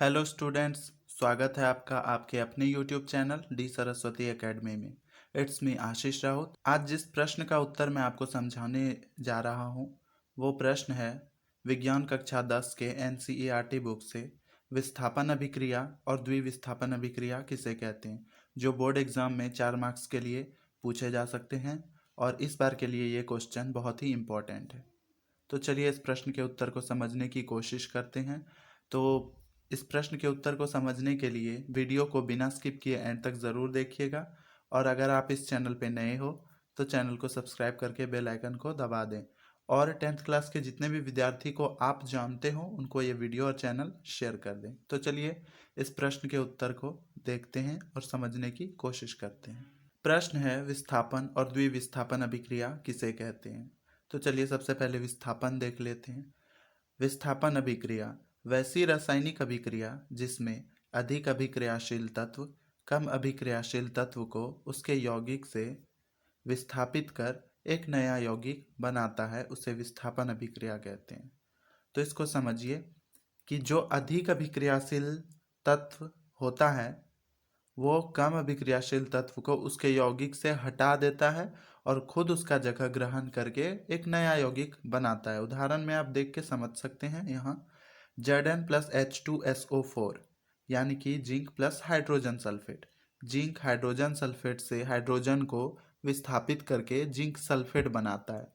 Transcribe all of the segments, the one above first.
Hello students, स्वागत है आपका आपके अपने YouTube channel D Saraswati academy में। इट्स मी आशीष राउत। आज जिस प्रश्न का उत्तर मैं आपको समझाने जा रहा हूँ वो प्रश्न है विज्ञान कक्षा 10 के एनसीईआरटी बुक से विस्थापन अभिक्रिया और द्विविस्थापन अभिक्रिया किसे कहते हैं, जो बोर्ड एग्जाम में 4 मार्क्स के लिए पूछे जा सकते हैं और इस बार के लिए ये क्वेश्चन बहुत ही इम्पोर्टेंट है। तो चलिए इस प्रश्न के उत्तर को समझने की कोशिश करते हैं। तो इस प्रश्न के उत्तर को समझने के लिए वीडियो को बिना स्किप किए एंड तक ज़रूर देखिएगा और अगर आप इस चैनल पे नए हो तो चैनल को सब्सक्राइब करके बेल आइकन को दबा दें और 10th क्लास के जितने भी विद्यार्थी को आप जानते हो उनको ये वीडियो और चैनल शेयर कर दें। तो चलिए इस प्रश्न के उत्तर को देखते हैं और समझने की कोशिश करते हैं। प्रश्न है विस्थापन और द्विविस्थापन अभिक्रिया किसे कहते हैं। तो चलिए सबसे पहले विस्थापन देख लेते हैं। विस्थापन अभिक्रिया वैसी रासायनिक अभिक्रिया जिसमें अधिक अभिक्रियाशील तत्व कम अभिक्रियाशील तत्व को उसके यौगिक से विस्थापित कर एक नया यौगिक बनाता है, उसे विस्थापन अभिक्रिया कहते हैं। तो इसको समझिए कि जो अधिक अभिक्रियाशील तत्व होता है वो कम अभिक्रियाशील तत्व को उसके यौगिक से हटा देता है और खुद उसका जगह ग्रहण करके एक नया यौगिक बनाता है। उदाहरण में आप देख के समझ सकते हैं। यहाँ Zn प्लस H2SO4 यानी कि zinc plus hydrogen sulphate, zinc hydrogen sulphate से हाइड्रोजन को विस्थापित करके जिंक सल्फेट बनाता है,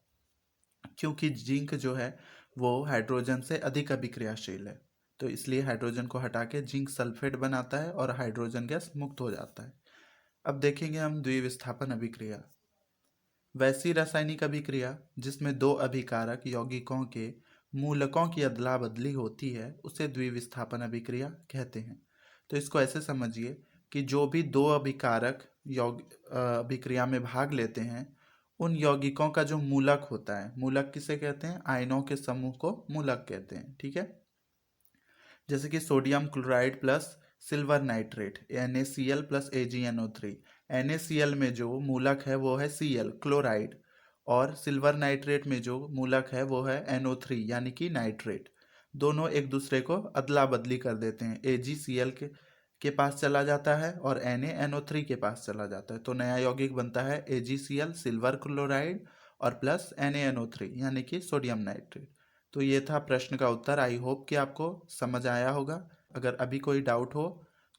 क्योंकि जिंक जो है वो हाइड्रोजन से अधिक अभिक्रियाशील है, तो इसलिए हाइड्रोजन को हटा के जिंक सल्फेट बनाता है और हाइड्रोजन गैस मुक्त हो जाता है। अब देखेंगे हम द्विविस्थापन अभिक्रिया। वैसी रासायनिक अभिक्रिया जिसमें दो अभिकारक यौगिकों के मूलकों की अदला बदली होती है उसे द्विविस्थापन अभिक्रिया कहते हैं। तो इसको ऐसे समझिए कि जो भी दो अभिकारक अभिक्रिया में भाग लेते हैं उन यौगिकों का जो मूलक होता है, मूलक किसे कहते हैं, आयनों के समूह को मूलक कहते हैं। ठीक है, जैसे कि sodium chloride plus silver nitrate NaCl plus AgNO3। NaCl में जो मूलक है वो है Cl क्लोराइड और सिल्वर नाइट्रेट में जो मूलक है वो है NO3 यानी कि नाइट्रेट। दोनों एक दूसरे को अदला बदली कर देते हैं, AgCl के पास चला जाता है और NaNO3 के पास चला जाता है, तो नया यौगिक बनता है AgCl सिल्वर क्लोराइड और प्लस NaNO3 यानी कि सोडियम नाइट्रेट। तो ये था प्रश्न का उत्तर। आई होप कि आपको समझ आया होगा। अगर अभी कोई डाउट हो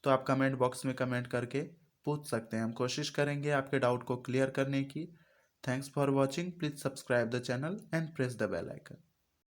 तो आप कमेंट बॉक्स में कमेंट करके पूछ सकते हैं, हम कोशिश करेंगे आपके डाउट को क्लियर करने की। Thanks for watching, please subscribe the channel and press the bell icon.